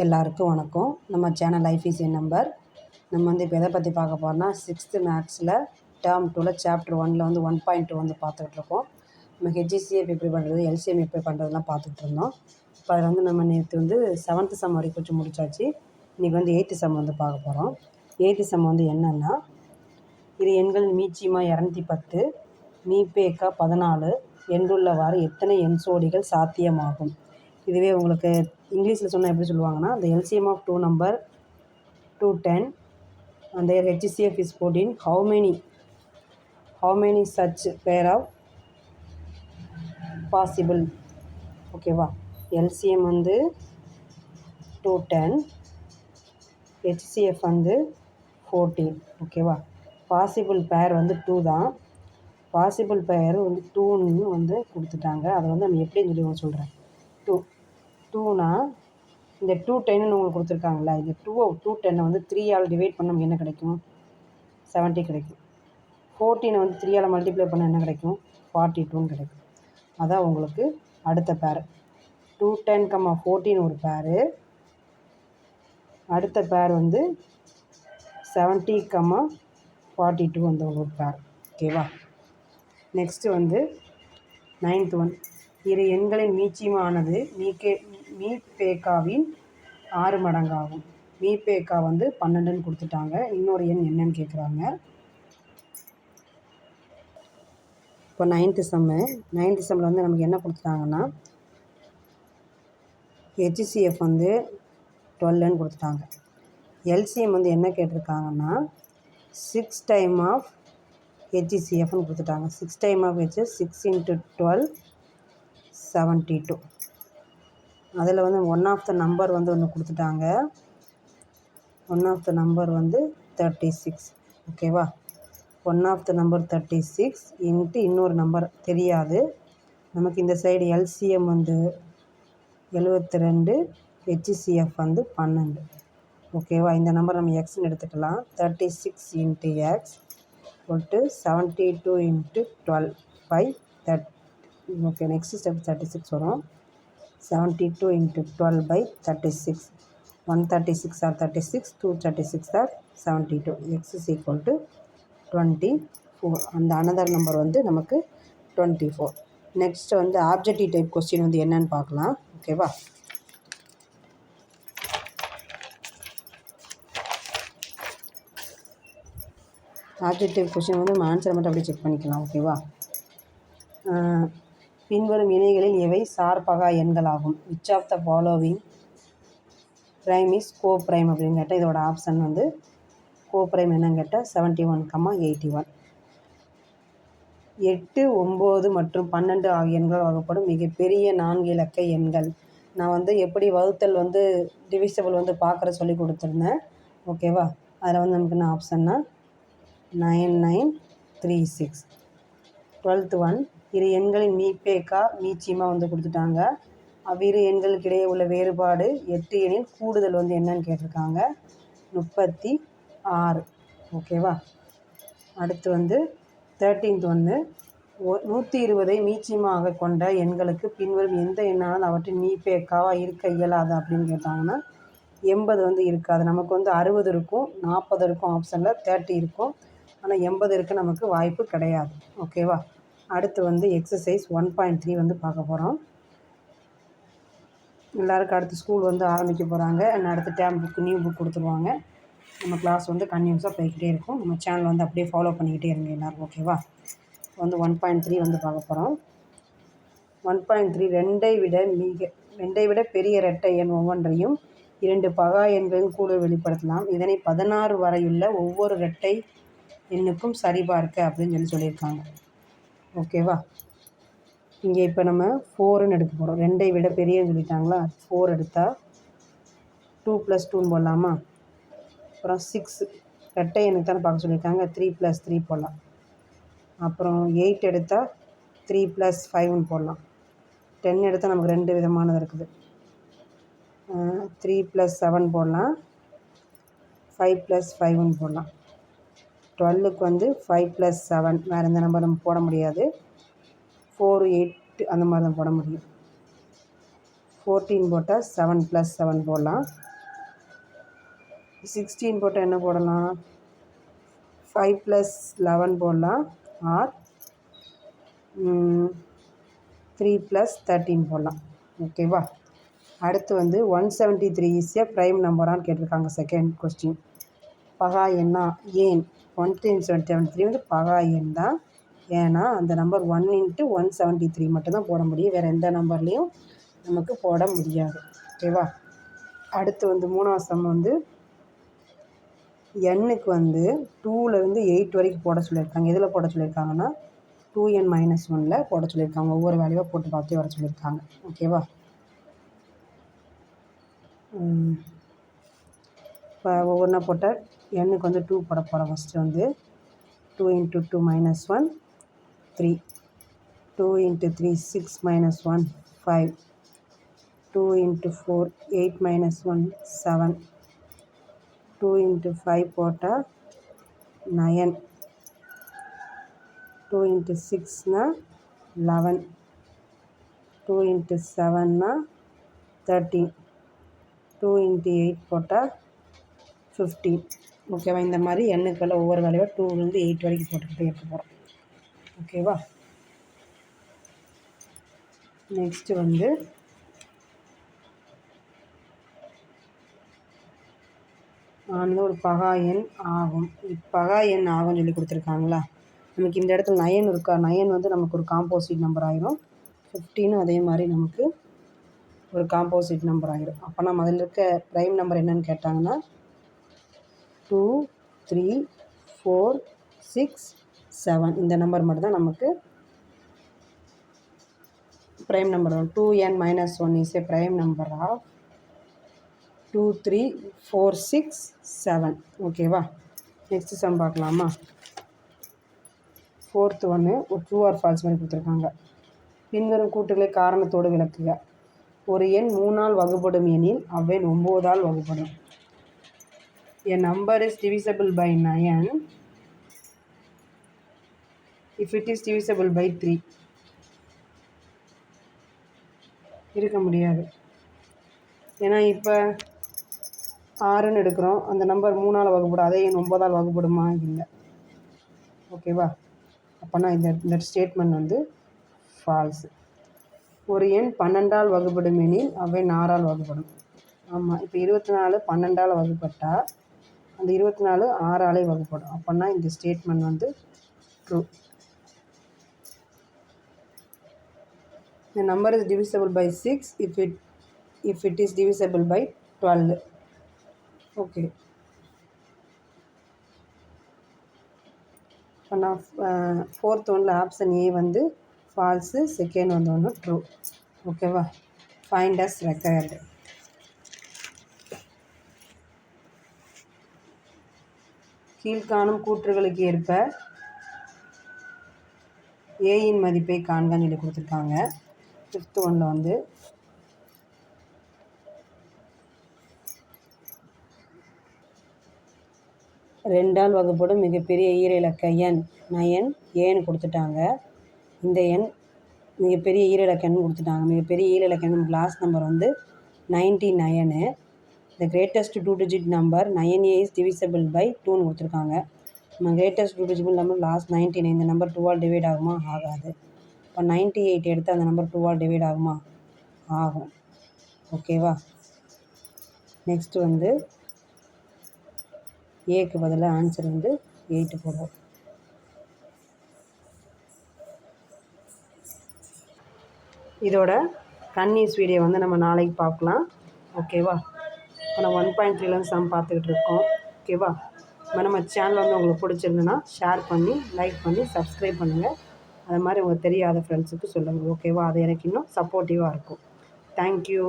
எல்லாருக்கும் வணக்கம். நம்ம channel life is N number. நம்ம வந்து இப்போ எதை பற்றி பார்க்க போகிறோம்னா 6th மேக்ஸில் டேர்ம் 2ல் சாப்டர் 1ல் வந்து 1.2 வந்து பார்த்துட்ருக்கோம். நம்ம ஹெச்சிசிஎஃப் எப்படி பண்ணுறது, எல்சிஎம் எப்படி பண்ணுறதுலாம் பார்த்துட்டு இருந்தோம். இப்போ அதில் வந்து நம்ம நேற்று வந்து 7th சம் வரைக்கும் கொஞ்சம் முடிச்சாச்சு. இன்றைக்கி வந்து 8th சம் வந்து பார்க்க போகிறோம். 8th சம் வந்து என்னென்னா, இரு எண்கள் மீச்சிமா 210, மீபேக்கா 14 என்றுள்ளவாறு எத்தனை எண் சோடிகள் சாத்தியமாகும். இதுவே உங்களுக்கு இங்கிலீஷில் சொன்னால் எப்படி சொல்லுவாங்கன்னா, the LCM of two number 210 and their HCF is 14. How many such pair of possible? ஓகேவா, LCM வந்து 210, HCF வந்து 14. ஓகேவா, பாசிபிள் பேர் வந்து 2 தான். பாசிபிள் பேர் வந்து 2ன்னு வந்து கொடுத்துட்டாங்க. அதை வந்து நம்ம எப்படின்னு சொல்லி சொல்கிறேன். 2னா இந்த 210ன்னு உங்களுக்கு கொடுத்துருக்காங்களா, இந்த 210 வந்து 3ஆல் டிவைட் பண்ண நமக்கு என்ன கிடைக்கும்? 70 கிடைக்கும். 14 வந்து 3ஆல் மல்டிப்ளை பண்ண என்ன கிடைக்கும்? 42ன்னு கிடைக்கும். அதான் உங்களுக்கு அடுத்த பேர். 210, 14 ஒரு பேரு. அடுத்த பேர் வந்து 70, 42 வந்து ஒரு பேர். ஓகேவா. நெக்ஸ்ட்டு வந்து 9th ஒன். இரு எண்களின் மீச்சியமானது மீபேக்காவின் 6 மடங்காகும். மீபேக்கா வந்து 12ன்னு கொடுத்துட்டாங்க. இன்னொரு எண் என்னன்னு கேட்குறாங்க. இப்போ 9th சம்மில் வந்து நமக்கு என்ன கொடுத்துட்டாங்கன்னா, ஹெச்சிசிஎஃப் வந்து 12ன்னு கொடுத்துட்டாங்க. எல்சிஎம் வந்து என்ன கேட்டிருக்காங்கன்னா 6 டைம் ஆஃப் ஹெச்சிசிஎஃப்னு கொடுத்துட்டாங்க. 6 டைம் ஆஃப் ஹெச் 6 × 12 72. அதில் வந்து ஒன் ஆஃப் த நம்பர் வந்து ஒன்று கொடுத்துட்டாங்க. ஒன் ஆஃப் த நம்பர் வந்து 36. ஓகேவா, one of the number 36 into இன்னொரு நம்பர் தெரியாது நமக்கு. இந்த சைடு எல்சிஎம் வந்து 72, ஹெச்சிசிஎஃப் வந்து 12. ஓகேவா, இந்த நம்பர் நம்ம எக்ஸ்ன்னு எடுத்துக்கலாம். 36 × எக்ஸ் போட்டு 72 × 12/30. ஓகே, நெக்ஸ்ட் ஸ்டெப் 36 வரும். 72 × 12/36. 136 are 36, 236 are 72. X is equal to 24. அந்த அனதர் நம்பர் வந்து நமக்கு 24. நெக்ஸ்ட் வந்து ஆப்ஜெக்டிவ் டைப் கொஸ்டின் வந்து என்னன்னு பார்க்கலாம். ஓகேவா, ஆப்ஜெக்டிவ் கொஸ்டின் வந்து நம்ம ஆன்சரை மட்டும் அப்படியே செக் பண்ணிக்கலாம். ஓகேவா, பின்வரும் இணைகளில் எவை சார்பகா எண்களாகும்? Which of the following prime is co prime அப்படின்னு கேட்டால் இதோட ஆப்ஷன் வந்து கோ ப்ரைம் என்னன்னு கேட்டால் 71, 81. 8, 9 மற்றும் 12 ஆகிய எண்கள் வகைப்படும் மிகப்பெரிய 4 இலக்க எண்கள். நான் வந்து எப்படி வகுத்தல் வந்து டிவிசபிள் வந்து பார்க்குற சொல்லி கொடுத்துருந்தேன். ஓகேவா, அதில் வந்து நமக்கு என்ன ஆப்ஷன்னா 9936. 12th one. இரு எண்களின் மீபேக்கா மீச்சிமா வந்து கொடுத்துட்டாங்க. அவ்விரு எண்களுக்கு இடையே உள்ள வேறுபாடு 8 எனில் கூடுதல் வந்து என்னன்னு கேட்டிருக்காங்க. 36. ஓகேவா, அடுத்து வந்து 13th ஒன்று. 120ஐ மீச்சியமாக கொண்ட எண்களுக்கு பின்வரும் எந்த எண்ணாலும் அவற்றின் மீபேக்காவாக இருக்க இயலாது அப்படின்னு கேட்டாங்கன்னா 80 வந்து இருக்காது. நமக்கு வந்து 60 இருக்கும், 40 இருக்கும், ஆப்ஷனில் 30 இருக்கும். ஆனால் 80 இருக்க நமக்கு வாய்ப்பு கிடையாது. ஓகேவா, அடுத்து வந்து எக்ஸசைஸ் 1.3 வந்து பார்க்க போகிறோம். எல்லாருக்கும் அடுத்து ஸ்கூல் வந்து ஆரம்பிக்க போகிறாங்க. அடுத்த டேர்ம் புக்கு நியூ புக் கொடுத்துருவாங்க. நம்ம கிளாஸ் வந்து கன்டினியூஸாக போய்கிட்டே இருக்கும். நம்ம சேனல் வந்து அப்படியே ஃபாலோ பண்ணிக்கிட்டே இருங்க எல்லோரும். ஓகேவா, வந்து 1.3 வந்து பார்க்க போகிறோம். 1.3 2ஐ விட பெரிய இரட்டை எண் ஒவ்வொன்றையும் 2 பகா எண்களின் கூட வெளிப்படுத்தலாம். இதனை 16 வரையுள்ள ஒவ்வொரு இரட்டை எண்ணுக்கும் சரிபார்க்க அப்படின்னு சொல்லியிருக்காங்க. ஓகேவா, இங்கே இப்போ நம்ம 4ன்னு எடுக்க போகிறோம். 2ஐ விட பெரியன்னு சொல்லிட்டாங்களா, 4 எடுத்தால் 2 + 2ன்னு போடலாமா. அப்புறம் 6 இரட்டை எண்ணுக்கு தானே பார்க்க சொல்லியிருக்காங்க, 3 + 3 போடலாம். அப்புறம் 8 எடுத்தால் 3 + 5ன்னு போடலாம். 10 எடுத்தால் நமக்கு 2 விதமானது இருக்குது. 3 + 7 போடலாம், 5 + 5ன்னு போடலாம். 12க்கு வந்து 5 + 7, வேறு எந்த நம்பர் நம்ம போட முடியாது. 4, 8 அந்த மாதிரி தான் போட முடியும். 14 போட்டால் 7 + 7 போடலாம். 16 போட்டால் என்ன போடலாம்? 5 + 11 போடலாம். ஆர் 3 + 13 போடலாம். ஓகேவா? அடுத்து வந்து 173 இஸ் எ ப்ரைம் நம்பரான்னு கேட்டிருக்காங்க. Second question. பகா எண்ணா? ஏன் 173 வந்து பகா எண் தான். ஏன்னா அந்த நம்பர் 1 × 173 மட்டும்தான் போட முடியும். வேறு எந்த நம்பர்லேயும் நமக்கு போட முடியாது. ஓகேவா? அடுத்து வந்து 3ஆவது சம் வந்து எண்ணுக்கு வந்து 2லேருந்து 8 வரைக்கும் போட சொல்லியிருக்காங்க. எதில் போட சொல்லியிருக்காங்கன்னா 2n - 1ல் போட சொல்லியிருக்காங்க. ஒவ்வொரு வேல்யூவாக போட்டு பார்த்தே வர சொல்லியிருக்காங்க. ஓகேவா? இப்போ ஒவ்வொன்றா போட்டால் எண்ணுக்கு வந்து 2 போட போகிறோம். ஃபஸ்ட்டு வந்து 2 × 2 - 1 3, 2 × 3 6 - 1 5, 2 × 4 8 - 1 7, 2 × 5 போட்டால் 9, 2 × 6 11, 2 × 7 13, 2 × 8 போட்டால் 15. ஓகேவா? இந்த மாதிரி எண்ணுக்களில் ஒவ்வொரு வேலையாக 2லேருந்து 8 வரைக்கும் போட்டுக்கிட்டே இருக்க போகிறோம். ஓகேவா? நெக்ஸ்ட்டு வந்து ஒரு பகா எண் ஆகும். பகா எண் ஆகும்னு சொல்லி கொடுத்துருக்காங்களா? நமக்கு இந்த இடத்துல 9 இருக்கா? 9 வந்து நமக்கு ஒரு காம்போசிட் நம்பர் ஆயிரும். 15 அதே மாதிரி நமக்கு ஒரு காம்போசிட் நம்பர் ஆகிடும். அப்போ நம்ம அதில் இருக்க ப்ரைம் நம்பர் என்னன்னு கேட்டாங்கன்னா 2 3 4 6 7 இந்த நம்பர் மட்டும் தான் நமக்கு ப்ரைம் நம்பர் வரும். 2n - 1 is a prime number of 2 3 4 6 7. ஓகேவா? நெக்ஸ்ட் சம் பார்க்கலாமா? 4th ஒன்று ஒரு ட்ரூ ஆர் ஃபால்ஸ் மாதிரி கொடுத்துருக்காங்க. பின்வரும் கூட்டுகளை காரணத்தோடு விளக்குக. ஒரு எண் 3ஆல் வகுப்படும் எனில் அவ்வெண் 9ஆல் வகுப்படும். A number is divisible by 9 if it is divisible by 3. இருக்க முடியாது. ஏன்னா இப்போ 6ன்னு எடுக்கிறோம். அந்த நம்பர் 3ஆல் வகுப்படும். அதே எண் 9ஆல் வகுப்படுமா? இல்லை. ஓகேவா? அப்போனா இந்த ஸ்டேட்மெண்ட் வந்து ஃபால்ஸு. ஒரு எண் 12ஆல் வகுப்படும் எனில் அவ்வெண் 6ஆல் வகுப்படும். ஆமாம். இப்போ 24 12ஆல் வகுப்பட்டால் அந்த 24 6ஆலே வகுப்படும். அப்போனா இந்த ஸ்டேட்மெண்ட் வந்து true. The number is divisible by 6 if it is divisible by 12. Okay. இப்போ நான் 4th ஒன்றில் ஆப்ஷன் ஏ வந்து ஃபால்ஸு, செகண்ட் ஒன்று ட்ரூ. ஓகேவா? Find as required. கீழ்காணும் கூற்றுகளுக்கு ஏற்ப ஏயின் மதிப்பை காண்கன்னு சொல்லி கொடுத்துருக்காங்க. 5th ஒன்றில் வந்து 2ஆல் வகுப்படும் மிகப்பெரிய ஈரிலக்க எண் 9 ஏன்னு கொடுத்துட்டாங்க. இந்த எண் மிகப்பெரிய ஈரிலக்க எண் கொடுத்துட்டாங்க. மிகப்பெரிய ஈரிலக்க எண் லாஸ்ட் நம்பர் வந்து 99. The greatest 2-digit number 9a is divisible by 2ன்னு கொடுத்துருக்காங்க. நம்ம greatest 2-digit number லாஸ்ட் 99. இந்த நம்பர் 2ஆல் டிவைட் ஆகுமா? ஆகாது. இப்போ 98 எடுத்து அந்த நம்பர் 2ஆல் டிவைட் ஆகுமா? ஆகும். ஓகேவா? நெக்ஸ்ட்டு வந்து ஏக்கு பதிலாக ஆன்சர் வந்து 8 போடுவோம். இதோட கன்னிஸ் வீடியோ வந்து நம்ம நாளைக்கு பார்க்கலாம். ஓகேவா? இப்போ நம்ம 1.3 சம் பார்த்துக்கிட்டு இருக்கோம். ஓகேவா? நம்ம சேனல் வந்து உங்களுக்கு பிடிச்சிருந்துன்னா ஷேர் பண்ணி, லைக் பண்ணி, சப்ஸ்கிரைப் பண்ணுங்கள். அது மாதிரி உங்களுக்கு தெரியாத ஃப்ரெண்ட்ஸுக்கு சொல்லுங்கள். ஓகேவா? அது எனக்கு இன்னும் சப்போர்ட்டிவாக இருக்கும். தேங்க்யூ.